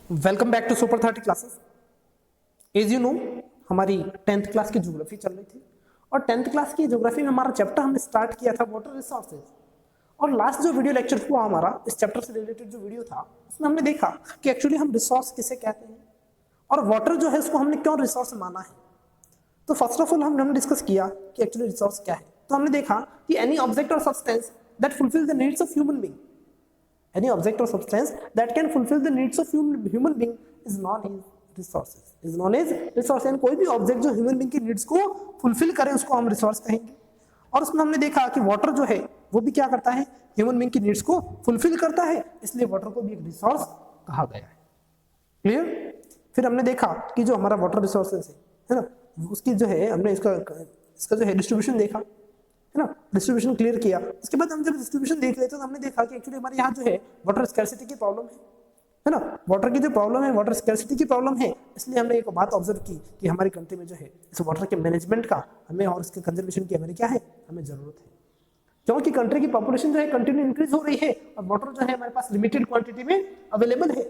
Welcome back to super 30 classes. As you know हमारी 10th class की geography चल रही थी और 10th क्लास की ज्योग्राफी में हमारा चैप्टर हमने स्टार्ट किया था वाटर रिसोर्सेज। और लास्ट जो वीडियो लेक्चर हुआ हमारा इस चैप्टर से रिलेटेड जो वीडियो था उसमें हमने देखा कि एक्चुअली हम रिसोर्स किसे कहते हैं और वाटर जो है उसको हमने क्यों रिसोर्स माना है। तो फर्स्ट ऑफ ऑल हमने डिस्कस किया कि एक्चुअली रिसोर्स क्या है। तो हमने देखा कि एनी ऑब्जेक्ट और substance that fulfil the needs of human being, any object or substance that can fulfill the needs of human being is known as resources, is known as resource। यानी कोई भी ऑब्जेक्ट जो human being की needs को fulfil करे उसको हम resource कहेंगे। और उसमें हमने देखा कि वाटर जो है वो भी क्या करता है, ह्यूमन बीइंग की नीड्स को फुलफिल करता है, इसलिए वाटर को भी एक रिसोर्स कहा गया है। क्लियर। फिर हमने देखा कि जो हमारा वाटर रिसोर्सेज है ना, उसकी जो है हमने इसका जो है डिस्ट्रीब्यूशन देखा है ना, डिस्ट्रीब्यूशन क्लियर किया। उसके बाद हम जब डिस्ट्रीब्यूशन देख लेते तो हमने देखा कि एक्चुअली हमारे यहाँ जो है वाटर स्कैर्सिटी की प्रॉब्लम है ना, वाटर की जो प्रॉब्लम है, वाटर स्कैर्सिटी की प्रॉब्लम है। इसलिए हमने एक बात ऑब्जर्व की कि हमारी कंट्री में जो है इस वाटर के मैनेजमेंट का हमें और इसके कंजर्वेशन की हमें क्या है, हमें जरूरत है। क्योंकि कंट्री की पॉपुलेशन जो है कंटिन्यू इंक्रीज हो रही है और वाटर जो है हमारे पास लिमिटेड क्वांटिटी में अवेलेबल है,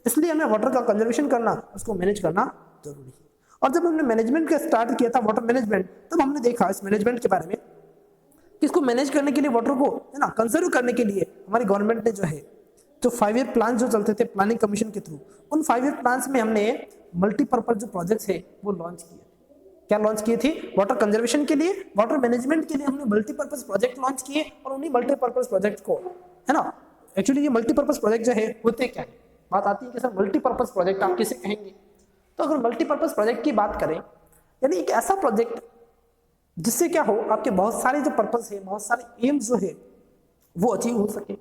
इसलिए हमें वाटर का कंजर्वेशन करना, उसको मैनेज करना जरूरी है। और जब हमने मैनेजमेंट का स्टार्ट किया था वाटर मैनेजमेंट, तब हमने देखा इस मैनेजमेंट के बारे में कि इसको मैनेज करने के लिए, वाटर को है ना कंजर्व करने के लिए हमारी गवर्नमेंट ने जो है जो 5 ईयर प्लान जो चलते थे प्लानिंग कमीशन के थ्रू, उन 5 ईयर प्लान्स में हमने मल्टीपर्पज जो प्रोजेक्ट्स है वो लॉन्च किए। क्या लॉन्च किए थे? वाटर कंजर्वेशन के लिए, वाटर मैनेजमेंट के लिए हमने मल्टीपर्पज प्रोजेक्ट लॉन्च किए। और उन्हीं मल्टीपर्पज प्रोजेक्ट को है ना, एक्चुअली ये मल्टीपर्पज प्रोजेक्ट जो है होते क्या है, बात आती है कि सर मल्टीपर्पज प्रोजेक्ट आप किसे कहेंगे। तो अगर मल्टीपर्पज प्रोजेक्ट की बात करें, यानी एक ऐसा प्रोजेक्ट जिससे क्या हो, आपके बहुत सारे जो पर्पस है, बहुत सारे एम्स जो है वो अचीव हो सके।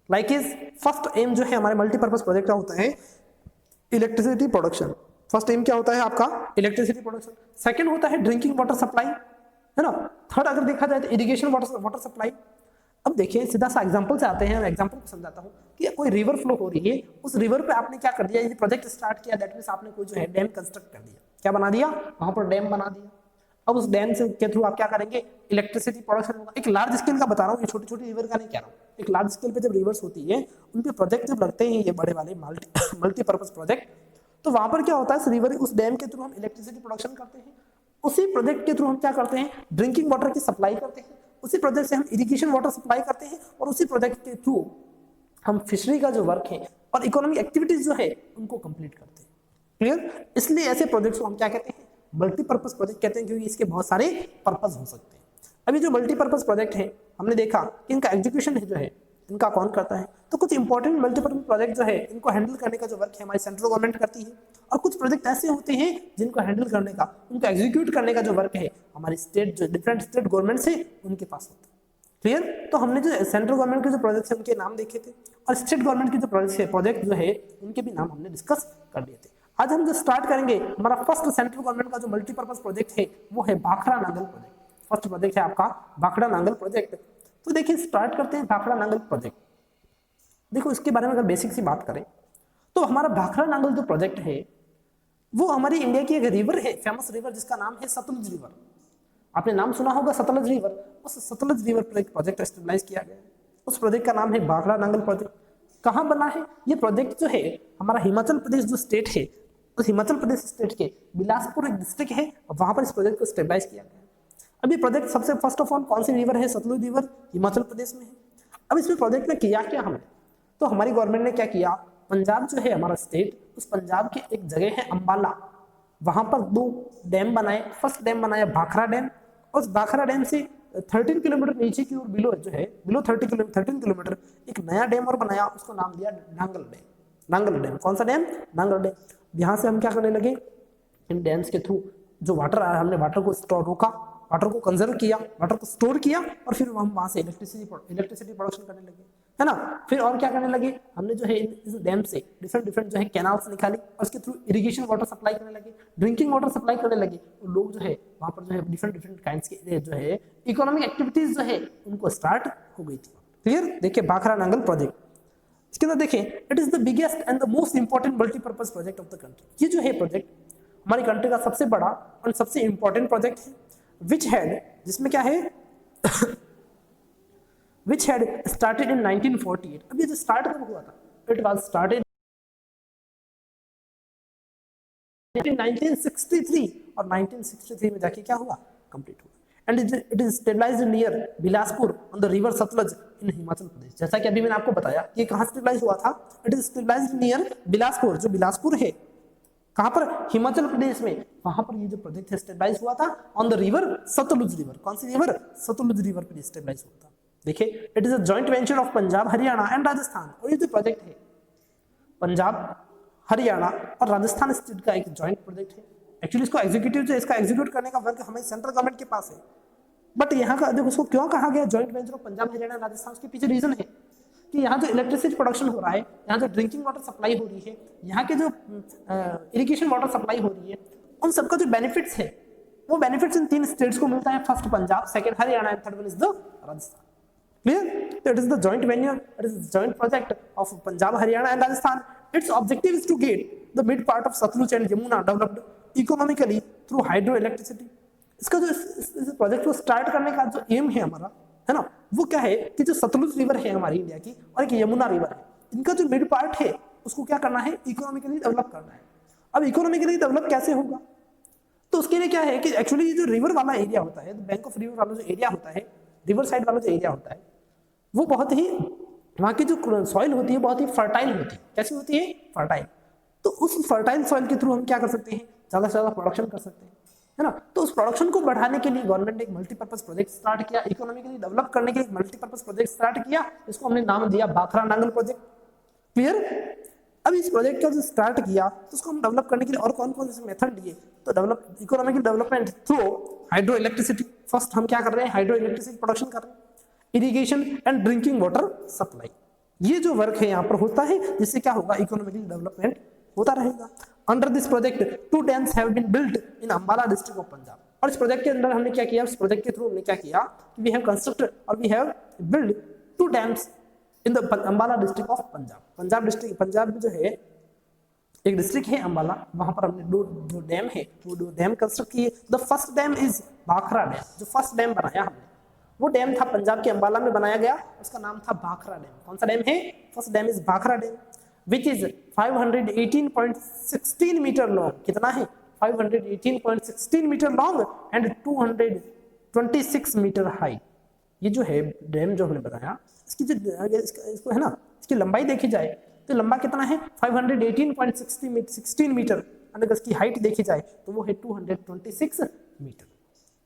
लाइक इज फर्स्ट एम जो है हमारे मल्टीपर्पज प्रोजेक्ट का होता है इलेक्ट्रिसिटी प्रोडक्शन। फर्स्ट एम क्या होता है आपका? Electricity production. सेकंड होता है ड्रिंकिंग वाटर सप्लाई, है ना। थर्ड अगर देखा जाए तो इरिगेशन वाटर सप्लाई। अब देखिए सीधा सा एग्जांपल से आते हैं, मैं एग्जांपल को समझाता हूँ कि कोई रिवर फ्लो हो रही है, उस रिवर पे आपने क्या कर दिया, ये प्रोजेक्ट स्टार्ट किया, दैट मींस आपने कोई जो है डैम कंस्ट्रक्ट कर दिया। क्या बना दिया? वहां पर डैम बना दिया। अब उस डैम से के थ्रू आप क्या करेंगे, इलेक्ट्रिसिटी प्रोडक्शन होगा। एक लार्ज स्केल का बता रहा हूँ, ये छोटी छोटी रिवर का नहीं कह रहा हूँ। एक लार्ज स्केल पे जब रिवर्स होती है, उन पे प्रोजेक्ट जब लगते हैं ये बड़े वाले मल्टीपर्पज प्रोजेक्ट, तो वहां पर क्या होता है, रिवर उस डैम के थ्रू हम इलेक्ट्रिसिटी प्रोडक्शन करते हैं। उसी प्रोजेक्ट के थ्रू हम क्या करते हैं, ड्रिंकिंग वाटर की सप्लाई करते हैं। उसी प्रोजेक्ट से हम इरिगेशन वाटर सप्लाई करते हैं और उसी प्रोजेक्ट के थ्रू हम फिशरी का जो वर्क है और इकोनॉमिक एक्टिविटीज जो है उनको कंप्लीट करते हैं। क्लियर। इसलिए ऐसे प्रोजेक्ट्स को हम क्या कहते हैं, मल्टीपर्पज प्रोजेक्ट कहते हैं, क्योंकि इसके बहुत सारे पर्पस हो सकते हैं। अभी जो मल्टीपर्पज प्रोजेक्ट है हमने देखा कि इनका एग्जीक्यूशन जो है इनका कौन करता है। तो कुछ इंपॉर्टेंट मल्टीपर्पज प्रोजेक्ट जो है इनको हैंडल करने का जो वर्क है हमारी सेंट्रल गवर्नमेंट करती है, और कुछ प्रोजेक्ट ऐसे होते हैं जिनको हैंडल करने का, उनको एग्जीक्यूट करने का जो वर्क है हमारी स्टेट जो डिफरेंट स्टेट गवर्नमेंट से उनके पास होता है। क्लियर। तो हमने जो सेंट्रल गवर्नमेंट के जो प्रोजेक्ट है उनके नाम देखे थे और स्टेट गवर्नमेंट के जो प्रोजेक्ट जो है उनके भी नाम हमने डिस्कस कर लिए थे। आज हम जो स्टार्ट करेंगे, हमारा फर्स्ट सेंट्रल गवर्नमेंट का जो मल्टीपर्पज प्रोजेक्ट है वो है Bhakra Nangal project. First project है आपका भाखड़ा नांगल प्रोजेक्ट। तो देखिए स्टार्ट करते हैं भाखड़ा नांगल प्रोजेक्ट। देखो इसके बारे में अगर बेसिक सी बात करें तो हमारा भाखड़ा नांगल जो प्रोजेक्ट है वो हमारी इंडिया की एक रिवर है, फेमस रिवर, जिसका नाम है सतलुज रिवर। आपने नाम सुना होगा सतलुज रिवर। उस सतलुज रिवर पर एक प्रोजेक्ट स्टेबलाइज किया गया है, उस प्रोजेक्ट का नाम है भाखड़ा नांगल प्रोजेक्ट। कहाँ बना है ये प्रोजेक्ट? जो है हमारा हिमाचल प्रदेश जो स्टेट है, उस हिमाचल प्रदेश स्टेट के बिलासपुर एक डिस्ट्रिक्ट है, वहां पर इस प्रोजेक्ट को स्टेबलाइज किया गया है। अब ये प्रोजेक्ट सबसे फर्स्ट ऑफ ऑल कौन सी रिवर है? सतलुज रिवर, हिमाचल प्रदेश में है। अब इसमें प्रोजेक्ट में किया क्या हमने, तो हमारी गवर्नमेंट ने क्या किया, पंजाब जो है हमारा स्टेट, उस पंजाब के एक जगह है अंबाला, वहां पर 2 डैम बनाए। फर्स्ट डैम बनाया भाखड़ा डैम, और उस भाखड़ा डैम से 13 किलोमीटर नीचे की ओर बिलो जो है, बिलो 13 किलोमीटर एक नया डैम और बनाया, उसको नाम दिया नांगल डैम। नांगल डैम कौन सा डैम? नांगल डैम। यहाँ से हम क्या करने लगे, इन डैम्स के थ्रू जो वाटर आया हमने वाटर को स्टोर रोका, वाटर को कंजर्व किया, वाटर को स्टोर किया, और फिर हम वहां से इलेक्ट्रिसिटी प्रोडक्शन करने लगे, है ना। फिर और क्या करने लगे, हमने जो है इस डैम से डिफरेंट जो है कैनाल्स निकाली और उसके थ्रू इरिगेशन वाटर सप्लाई करने लगे, ड्रिंकिंग वाटर सप्लाई करने लगे। और लोग जो है वहां पर जो है डिफरेंट काइंड्स के जो है इकोनॉमिक एक्टिविटीज जो है उनको स्टार्ट हो गई थी। क्लियर। देखिए भाखड़ा नांगल प्रोजेक्ट, इसके अंदर देखें, it is the biggest and the most important multipurpose project of the country. ये जो है प्रोजेक्ट हमारी कंट्री का सबसे बड़ा और सबसे इंपॉर्टेंट प्रोजेक्ट है, विच हैड, जिसमें क्या है which had started in 1948। अब ये जो स्टार्ट कब हुआ था? It was started 1963 और 1963 में जाके क्या हुआ, कंप्लीट हुआ। And it is stabilised near Bilaspur on the river Sutlej in Himachal Pradesh. जैसा कि अभी मैंने आपको बताया कि कहां स्टेबलाइज हुआ था, it is stabilised near Bilaspur, जो बिलासपुर है कहां पर, हिमाचल प्रदेश में, वहां पर ये जो प्रोजेक्ट है स्टेबलाइज हुआ था on the river Sutlej river. कौन सी रिवर, सतलुज रिवर पर स्टेबलाइज हुआ था। देखिए it is a joint venture of Punjab, Haryana and Rajasthan. और ये जो प्रोजेक्ट है पंजाब, हरियाणा और राजस्थान स्टेट का एक जॉइंट प्रोजेक्ट है। एक्चुअली इसको एग्जीक्यूटिव जो इसका एग्जीक्यूट करने का वर्क हमें सेंट्रल गवर्नमेंट के पास है, बट यहाँ का देखो उसको क्यों कहा गया joint venture of Punjab, Haryana, Rajasthan, उसके पीछे रीजन है कि यहाँ जो इलेक्ट्रिसिटी प्रोडक्शन हो रहा है, यहाँ जो ड्रिंकिंग वाटर सप्लाई हो रही है, यहाँ के जो इरिगेशन वाटर सप्लाई हो रही है, उन सबका जो बेनिफिट्स है वो बेनिफिट्स इन 3 स्टेट्स को मिलता है। First Punjab, second Haryana and third one is the Rajasthan. Clear? तो it is the joint venue, it is joint project of Punjab, Haryana and Rajasthan. Its objective is to get the mid part of Sutlej and Yamuna developed economically through hydro electricity. इसका जो इस project को start करने का जो M है हमारा, है ना, वो क्या है कि जो सतलुज रिवर है हमारी इंडिया की और एक यमुना रिवर है, इनका जो मिड पार्ट है उसको क्या करना है, इकोनॉमिकली डेवलप करना है। अब इकोनॉमिकली डेवलप कैसे होगा, तो उसके लिए क्या है कि एक्चुअली जो रिवर वाला एरिया होता है, बैंक ऑफ रिवर वाला जो एरिया होता है, रिवर साइड वाला जो एरिया होता है, वो बहुत ही, वहाँ की जो सॉइल होती है बहुत ही फर्टाइल होती है। कैसी होती है, फर्टाइल। तो उस फर्टाइल सॉइल के थ्रू हम क्या कर सकते हैं, ज़्यादा से ज़्यादा प्रोडक्शन कर सकते हैं, है ना। तो उस प्रोडक्शन को बढ़ाने के लिए गवर्नमेंट ने एक मल्टीपर्पज प्रोजेक्ट स्टार्ट किया, इकोनॉमिकली डेवलप करने के लिए मल्टीपर्पज प्रोजेक्ट स्टार्ट किया, इसको हमने नाम दिया भाखरा नांगल प्रोजेक्ट। क्लियर? अब इस प्रोजेक्ट का जो स्टार्ट किया तो उसको हम डेवलप करने के लिए और कौन कौन से मेथड लिए, तो develop economical development through hydro electricity. First हम क्या कर रहे हैं, हाइड्रो इलेक्ट्रिसिटी प्रोडक्शन कर रहे हैं, irrigation and drinking water supply. ये जो वर्क है यहाँ पर होता है, जिससे क्या होगा, इकोनॉमिकल डेवलपमेंट होता रहेगा। Under this project 2 dams have been built in Ambala district of Punjab. और इस प्रोजेक्ट के अंदर हमने क्या किया, इस प्रोजेक्ट के थ्रू हमने क्या किया, वी हैव कंस्ट्रक्टेड और we have build 2 dams in the Ambala district of Punjab. Punjab district, Punjab में जो है एक डिस्ट्रिक्ट है अंबाला, वहां पर हमने दो डैम है, वो 2 डैम कंस्ट्रक्ट किए। The first dam is Bhakra dam. जो फर्स्ट डैम बनाया हमने वो डैम था पंजाब के अंबाला में बनाया गया, उसका नाम था भाखरा डैम। कौन सा डैम है, first dam is Bhakra dam, which is 518.16 meter long. कितना है, 518.16 meter long and 226 meter high. ये जो है डैम जो हमने बताया, इसकी जो इसको है ना, इसकी लंबाई देखी जाए तो लंबा कितना है 518.16 मीटर, अगर इसकी हाइट देखी जाए तो वो है 226 मीटर।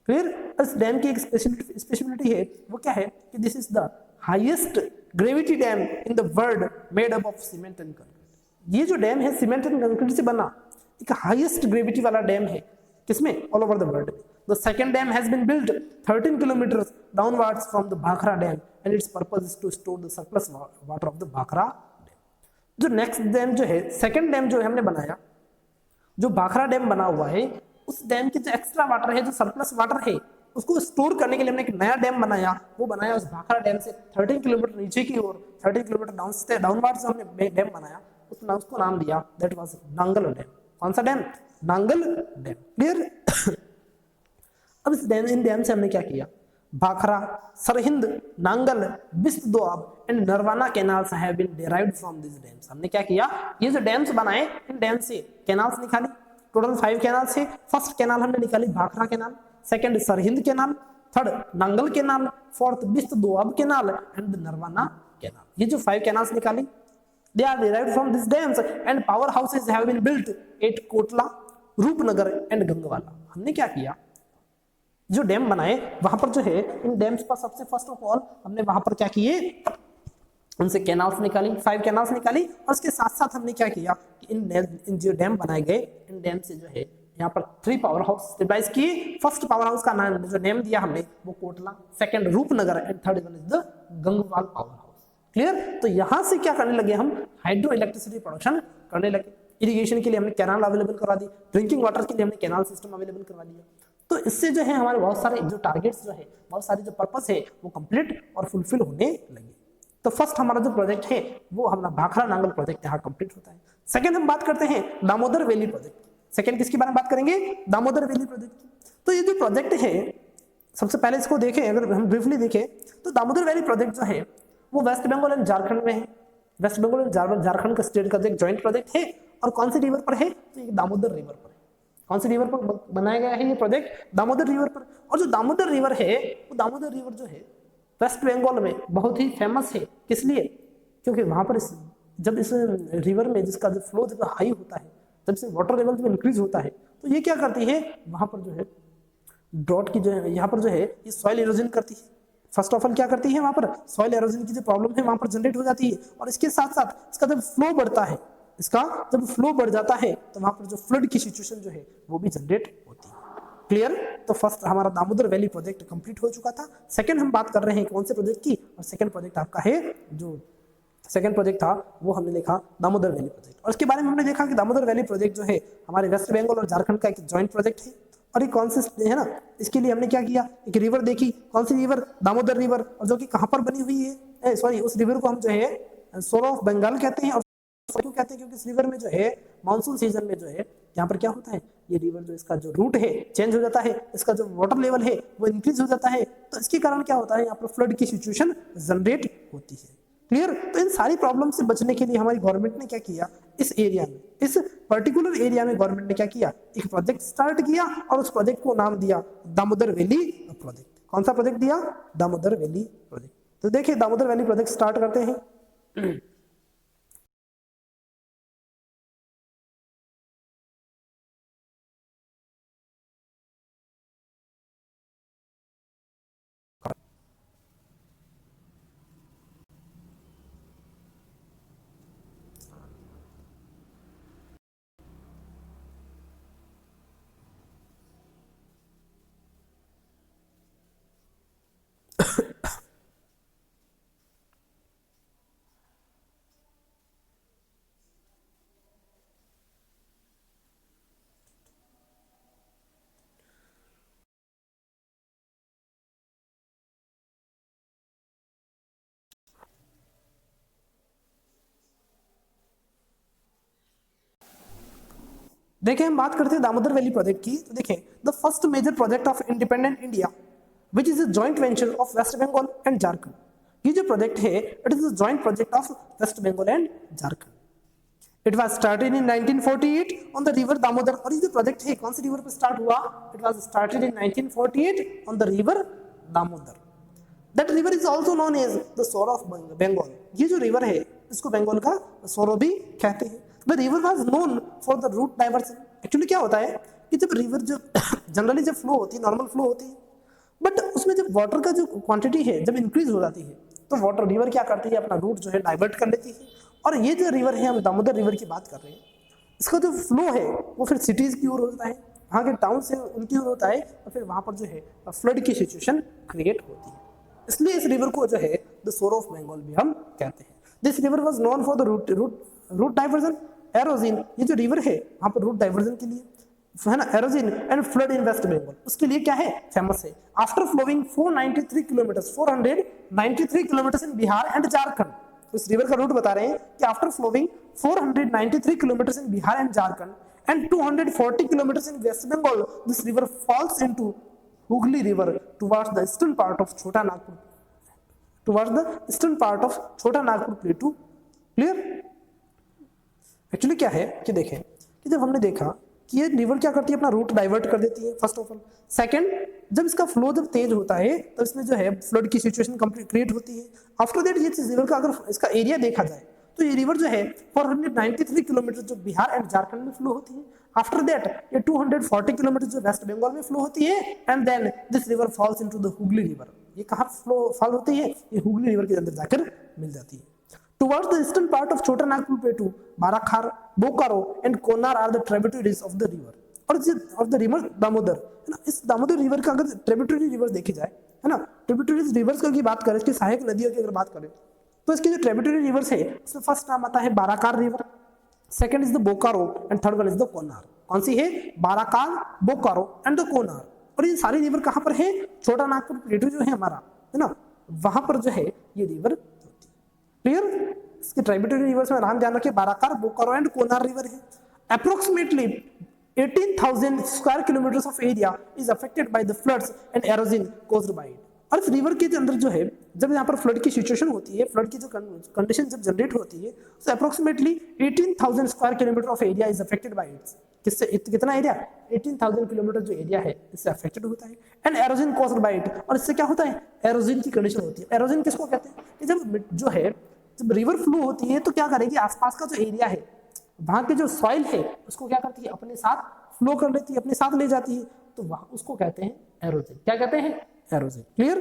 फिर इस डैम की एक स्पेशलिटी है, वो क्या है कि this is the highest gravity dam in the world made up of cement and concrete. ये जो डैम है सीमेंट एंड कंक्रीट से बना एक हाईएस्ट ग्रेविटी वाला डैम है, किसमें, ऑल ओवर द वर्ल्ड में। The second dam has been built 13 kilometer downwards from the Bhakra dam and its purpose is to store the surplus water of the Bhakra dam. जो next dam जो है, second dam जो है हमने बनाया, जो Bhakra dam बना हुआ है, उस डैम के जो एक्स्ट्रा वाटर है, जो सरप्लस वाटर है, उसको स्टोर करने के लिए हमने एक नया डैम बनाया। वो बनाया उस भाखरा डैम से 13 किलोमीटर नीचे की ओर, 13 किलोमीटर डाउनवर्ड से हमने डैम बनाया, उसको नाम दिया, दैट वाज नांगल डैम। कौन सा डैम, नांगल डैम। क्लियर? अब इस डैम, इन डैम से हमने क्या किया, Bhakra, Sirhind, Nangal, Bist Doab and Narwana canals have been derived from this dams. हमने क्या किया, ये जो डैम्स बनाए, इन डैम से कैनाल्स निकाली। टोटल 5 कैनाल्स है। फर्स्ट कैनाल हमने निकाली Bhakra canal, second Sirhind canal, third Nangal canal, fourth Bist Doab canal and Narwana canal. ये जो 5 कैनाल्स निकाली, they are derived from these dams and power houses have been built at Kotla, Rupnagar and Gangwala. हमने क्या किया, जो डैम बनाए वहां पर जो है, इन डैम्स पर सबसे फर्स्ट ऑफ ऑल हमने वहां पर क्या किए, उनसे कैनाल्स निकाली, 5 कैनाल्स निकाली, और उसके साथ साथ हमने क्या किया कि इन जो डैम बनाए गए, इन डैम से जो है यहाँ पर 3 पावर हाउस स्टेबलाइज किए। फर्स्ट पावर हाउस का नाम जो नेम दिया हमने वो Kotla, second Rupnagar and third one is the Gangwal power house. Clear? तो यहां से क्या करने लगे हम, हाइड्रो इलेक्ट्रिसिटी प्रोडक्शन करने लगे। इरिगेशन के लिए हमने कैनाल अवेलेबल करा दी, ड्रिंकिंग वाटर के लिए हमने कैनाल सिस्टम अवेलेबल करवा दिया। तो इससे जो है हमारे बहुत सारे जो टारगेट्स जो है, बहुत सारे जो पर्पस है, वो कंप्लीट और फुलफिल होने लगे। तो फर्स्ट हमारा जो प्रोजेक्ट है वो हमारा भाखरा नांगल प्रोजेक्ट यहाँ कंप्लीट होता है। सेकंड हम बात करते हैं दामोदर वैली प्रोजेक्ट। सेकंड किसके बारे में बात करेंगे, दामोदर वैली प्रोजेक्ट की। तो ये जो प्रोजेक्ट है, सबसे पहले इसको देखें, अगर हम ब्रीफली देखें तो दामोदर वैली प्रोजेक्ट जो है वो वेस्ट बंगाल एंड झारखंड में है। वेस्ट बंगाल एंड झारखंड का स्टेट का एक जॉइंट प्रोजेक्ट है। और कौन सी रिवर पर है, तो ये दामोदर रिवर पर है। कौन सी रिवर पर बनाया गया है ये प्रोजेक्ट? दामोदर रिवर पर। और जो दामोदर रिवर है, वो दामोदर रिवर जो है वेस्ट बंगाल में बहुत ही फेमस है। किस लिए? क्योंकि वहां पर जब इस रिवर में जिसका जो फ्लो जब हाई होता है, जब से वाटर लेवल जब इंक्रीज होता है, तो ये क्या करती है, वहां पर जो है ड्रॉट की जो है, यहाँ पर जो है ये सॉइल इरोजन करती है। फर्स्ट ऑफ ऑल क्या करती है, वहां पर सॉइल इरोजन की जो प्रॉब्लम है वहां पर जनरेट हो जाती है। और इसके साथ साथ इसका जब फ्लो बढ़ता है, इसका जब फ्लो बढ़ जाता है, तो वहां पर जो फ्लड की सिचुएशन जो है वो भी जनरेट होती है। क्लियर? तो फर्स्ट हमारा दामोदर वैली प्रोजेक्ट कंप्लीट हो चुका था। सेकंड हम बात कर रहे हैं कौन से प्रोजेक्ट की, और सेकंड प्रोजेक्ट आपका है, जो सेकंड प्रोजेक्ट था वो हमने देखा दामोदर वैली प्रोजेक्ट। और उसके बारे में हमने देखा कि दामोदर वैली प्रोजेक्ट जो है हमारे वेस्ट बंगाल और झारखंड का एक जॉइंट प्रोजेक्ट है। और ये कौन से है ना, इसके लिए हमने क्या किया, एक रिवर देखी, कौन सी रिवर, दामोदर रिवर, और जो कि कहां पर बनी हुई है, सॉरी उस रिवर को हम जो है सोर ऑफ बंगाल कहते हैं। और क्यों कहते हैं? क्योंकि इस रिवर में जो है मानसून सीजन में जो है यहाँ पर क्या होता है, ये रिवर जो इसका जो रूट है चेंज हो जाता है, इसका जो वाटर लेवल है वो इंक्रीज हो जाता है। तो इसके कारण क्या होता है, यहाँ पर फ्लड की सिचुएशन जनरेट होती है। क्लियर? तो इन सारी प्रॉब्लम से बचने के लिए हमारी गवर्नमेंट ने क्या किया, इस एरिया में, इस पर्टिकुलर एरिया में गवर्नमेंट ने क्या किया, एक प्रोजेक्ट स्टार्ट किया और उस प्रोजेक्ट को नाम दिया दामोदर वैली प्रोजेक्ट। कौन सा प्रोजेक्ट दिया? Damodar valley project. तो देखिए दामोदर वैली प्रोजेक्ट स्टार्ट करते हैं। देखिए हम बात करते हैं दामोदर वैली प्रोजेक्ट की। तो देखें, the first major project of independent India which is a joint venture of West Bengal and Jharkhand. ये जो प्रोजेक्ट है it is a joint project of West Bengal and Jharkhand. It was started in 1948 on the river Damodar. और ये जो project है कौन सी रिवर पर स्टार्ट हुआ? It was started in 1948 on the river Damodar. That river is also known as the सोर of Bengal. ये जो रिवर है इसको बंगाल का सोरो भी कहते हैं। The river was known for the route diversion. Actually क्या होता है कि जब रिवर जो जनरली जब फ्लो होती है, नॉर्मल फ्लो होती है, बट उसमें जब वाटर का जो क्वांटिटी है जब इंक्रीज हो जाती है, तो वाटर रिवर क्या करती है, अपना रूट जो है डाइवर्ट कर लेती है। और ये जो रिवर है, हम दामोदर रिवर की बात कर रहे हैं, इसका जो फ्लो है वो फिर सिटीज की ओर होता है, वहाँ के टाउन से उनकी ओर होता है, और फिर वहाँ पर जो है फ्लड की सिचुएशन क्रिएट होती है। इसलिए इस रिवर को जो है द सोर ऑफ बंगाल भी हम कहते हैं। This river was known for the route diversion halogen. ये जो रिवर है वहाँ पर रूट डाइवर्जन के लिए है ना, erosion and flood in West Bengal, उसके लिए क्या है, फेमस है। After flowing 493 kilometer in Bihar and Jharkhand. इस रिवर का रूट बता रहे हैं कि after flowing 493 kilometer in Bihar and Jharkhand and 240 kilometer in West Bengal, this river falls into Hooghly river towards the eastern part of Chota Nagpur प्लेटू। Clear? Actually क्या है कि देखें कि जब हमने देखा कि ये रिवर क्या करती है, अपना रूट डाइवर्ट कर देती है फर्स्ट ऑफ ऑल। सेकंड, जब इसका फ्लो जब तेज होता है तो इसमें जो है फ्लड की सिचुएशन क्रिएट होती है। आफ्टर दैट ये रिवर का अगर इसका एरिया देखा जाए तो ये रिवर जो है 493 किलोमीटर जो बिहार एंड झारखंड में फ्लो होती है। आफ्टर दैट ये 240 किलोमीटर जो वेस्ट बंगाल में फ्लो होती है, and then this river falls into the Hooghly river. ये कहाँ फॉल होती है, ये हुगली रिवर के अंदर जाकर मिल जाती है। Towards the eastern part of Chota Nagpur Plateau, Barakhar, Bokaro and Konar are the tributaries of the river और of the river दामोदर, है ना। इस दामोदर रिवर का अगर ट्रिब्यूटरी रिवर्स देखी जाए, है ना, ट्रिब्यूटरीज रिवर्स की बात करें, इसकी सहायक नदियों की अगर बात करें, तो इसकी जो ट्रिब्यूटरी रिवर्स है उसमें फर्स्ट नाम आता है Barakar river, second is the Bokaro and third one is the Konar. कौन सी है? Barakar, Bokaro and the Konar. और ये सारी रिवर कहाँ पर है? छोटा नागपुर प्लेटू जो है हमारा, है ना, वहां पर जो है ये रिवर होती है। क्लियर? इसके ट्रिब्यूटरी रिवर्स में नाम ध्यान रखिए, बाराकार, बोकारो एंड कोनार रिवर है। Approximately 18,000 square kilometres of area is affected by the floods and halogen caused by it. और इस रिवर के अंदर जो है जब यहाँ पर फ्लड की सिचुएशन होती है, फ्लड की जो कंडीशन जब जनरेट होती है, तो approximately 18,000 square kilometre of area is affected by it's. किससे? कितना एरिया? 18,000 किलोमीटर जो एरिया है इससे अफेक्टेड होता है। And halogen caused by it, और इससे क्या होता है? एरोजन की कंडीशन होती है। एरोजन किसको कहते हैं? कि जब जो है जब रिवर फ्लो होती है तो क्या करेगी, आसपास का जो एरिया है वहां की जो सॉइल है उसको क्या करती है? अपने साथ फ्लो कर लेती है, अपने साथ ले जाती है, तो वहां उसको कहते हैं एरोजन। क्या कहते हैं? एरोजन। क्लियर?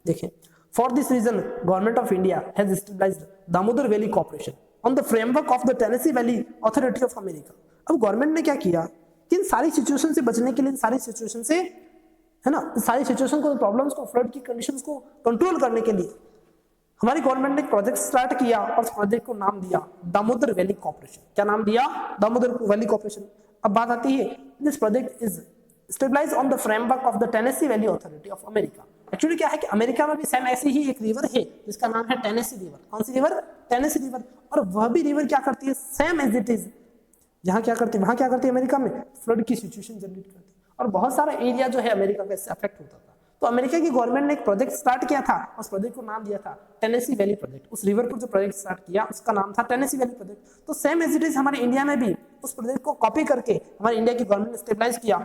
देखें, for this reason government of India has stabilized Damodar valley corporation on the framework of the Tennessee valley authority of America. अब गवर्नमेंट ने क्या किया कि इन सारी सिचुएशन से बचने के लिए, इन सारी सिचुएशन से, है ना, सारी सिचुएशन को, प्रॉब्लम्स को, फ्लड की कंडीशंस को कंट्रोल करने के लिए हमारी गवर्नमेंट ने एक प्रोजेक्ट स्टार्ट किया और उस प्रोजेक्ट को नाम दिया दामोदर वैली कॉर्पोरेशन। क्या नाम दिया? Damodar valley corporation. अब बात आती है, this project is stabilized on the framework of the Tennessee valley authority of America. Actually क्या है कि अमेरिका में भी सेम ऐसी ही एक रिवर है जिसका नाम है टेनेसी रिवर। कौन सी रिवर? Tennessee river. और वह भी रिवर क्या करती है? सेम एज इट इज जहां क्या करती है, वहां क्या करती है अमेरिका में? फ्लड की सिचुएशन जनरेट करती है, और बहुत सारा एरिया जो है अमेरिका का इससे अफेक्ट होता था। तो अमेरिका की गवर्नमेंट ने एक प्रोजेक्ट स्टार्ट किया था, उस प्रोजेक्ट को नाम दिया था टेनेसी वैली प्रोजेक्ट। उस रिवर पर जो प्रोजेक्ट स्टार्ट किया उसका नाम था टेनेसी वैली प्रोजेक्ट। तो सेम एज इट इज हमारे इंडिया में भी उस प्रोजेक्ट को कॉपी करके हमारे इंडिया की गवर्नमेंट ने स्टेबलाइज किया।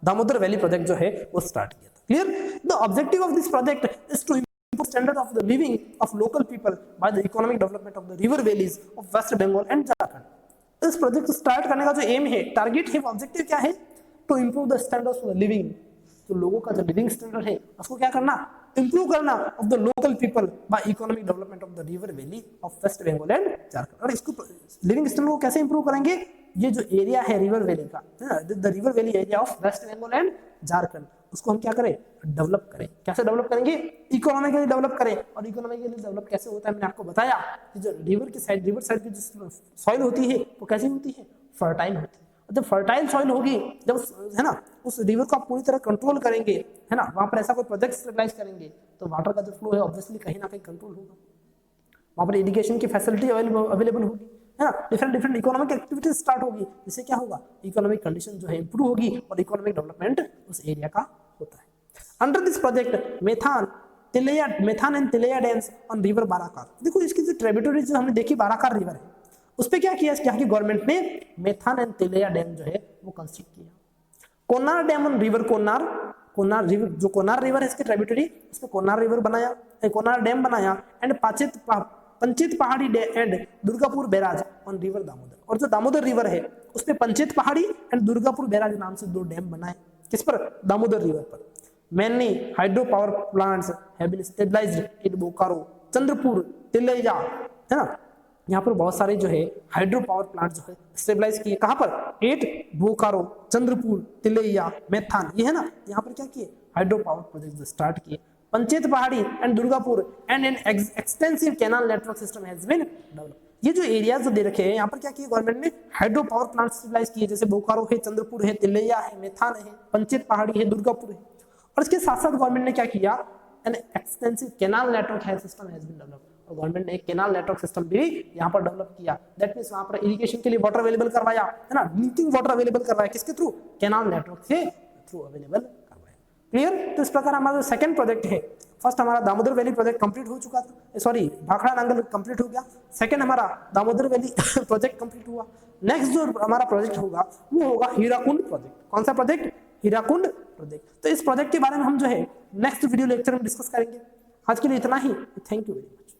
दामोदर वैली प्रोजेक्ट जो है वो स्टार्ट किया था। Clear? The objective of this project is to improve standard of the living of local people by the economic development of the river valleys of West Bengal and Jharkhand। इस project को start करने का जो M है, target है, objective क्या है? To improve the standards of the living. तो लोगों का जो लिविंग स्टैंडर्ड है उसको क्या करना? इंप्रूव करना of the local people by economic development of the river valley of West Bengal and Jharkhand. और इसको लिविंग स्टैंडर्ड को कैसे इंप्रूव करेंगे? ये जो एरिया है रिवर वैली का, the river valley area of West Bengal and Jharkhand, उसको हम क्या करें? डेवलप करें। कैसे डेवलप करेंगे? इकोनॉमिकली डेवलप करें। और इकोनॉमिकली डेवलप कैसे होता है? मैंने आपको बताया कि जो रिवर साइड की जो सॉइल होती है वो कैसी होती है? फर्टाइल होती है। और जब फर्टाइल सॉइल होगी, जब, है ना, उस रिवर को आप पूरी तरह कंट्रोल करेंगे, है ना, वहां पर ऐसा कोई प्रोजेक्ट स्टेबलाइज करेंगे तो वाटर का जो फ्लो है ऑब्वियसली कहीं ना कहीं कंट्रोल होगा। वहां पर इरिगेशन की फैसिलिटी अवेलेबल होगी, है ना, डिफरेंट इकोनॉमिक एक्टिविटीज स्टार्ट होगी, जिससे क्या होगा? इकोनॉमिक कंडीशन जो है इंप्रूव होगी और इकोनॉमिक डेवलपमेंट उस एरिया का होता है। Under this project Maithon and Tilaiya dams on river Barakar. देखो इसकी जो ट्रिब्यूटरीज जो हमने देखी बाराकार रिवर है, उस पे क्या किया यहाँ की गवर्नमेंट ने? मेथान एंड तिलैया डैम जो है वो कंस्ट्रक्ट किया। कोन्नार डैम ऑन रिवर कोन्नार रिवर, जो कोन्नार रिवर है इसकी ट्रिब्यूटरी, उसमें कोन्नार रिवर बनाया, कोन्नार डैम बनाया। एंड पंचित पहाड़ी and Durgapur barrage on river Damodar. और जो दामोदर रिवर है उस पे पंचित पहाड़ी एंड दुर्गापुर बैराज नाम से 2 डैम बनाए। किस पर? दामोदर रिवर पर। Many hydro power plants have been stabilized in Bokaro, Chandrapur, Tilaiya, है ना, यहाँ पर बहुत सारे जो है हाइड्रो पावर प्लांट जो है स्टेबलाइज किए। कहाँ पर? 8 बोकारो, चंद्रपुर, तिलैया, मेथान, ये है ना, यहाँ पर क्या किए? हाइड्रो पावर प्रोजेक्ट स्टार्ट किए। Panchet Pahadi and Durgapur and an extensive canal network system has been developed. ये जो एरियाज जो दे रखे हैं यहाँ पर क्या किया गवर्नमेंट ने? हाइड्रो पावर प्लांट स्टेबलाइज किए, जैसे बोकारो है, चंद्रपुर है, तिलैया है, मेथान है, पंचेत पहाड़ी है, दुर्गापुर है। और इसके साथ साथ गवर्नमेंट ने क्या किया? एन एक्सटेंसिव कैनाल नेटवर्क है सिस्टम हैज बीन डेवलप्ड। और गवर्नमेंट ने एक कैनाल नेटवर्क सिस्टम भी यहाँ पर डेवलप किया। दैट मींस वहां पर इरिगेशन के लिए वाटर अवेलेबल करवाया, है ना, ड्रिंकिंग वाटर अवेलेबल करवाया। किसके थ्रू? कैनाल नेटवर्क के थ्रू अवेलेबल करवाया। क्लियर? तो इस प्रकार हमारा जो सेकंड प्रोजेक्ट है, फर्स्ट हमारा दामोदर वैली प्रोजेक्ट कंप्लीट हो चुका था, सॉरी भाखड़ा नांगल कंप्लीट हो गया। सेकंड हमारा दामोदर वैली प्रोजेक्ट कंप्लीट हुआ। नेक्स्ट जो हमारा प्रोजेक्ट होगा वो होगा हीराकुंड प्रोजेक्ट। कौन सा प्रोजेक्ट? हीराकुंड प्रोजेक्ट। तो इस प्रोजेक्ट के बारे में हम जो है नेक्स्ट वीडियो लेक्चर में डिस्कस करेंगे। आज के लिए इतना ही। Thank you very much.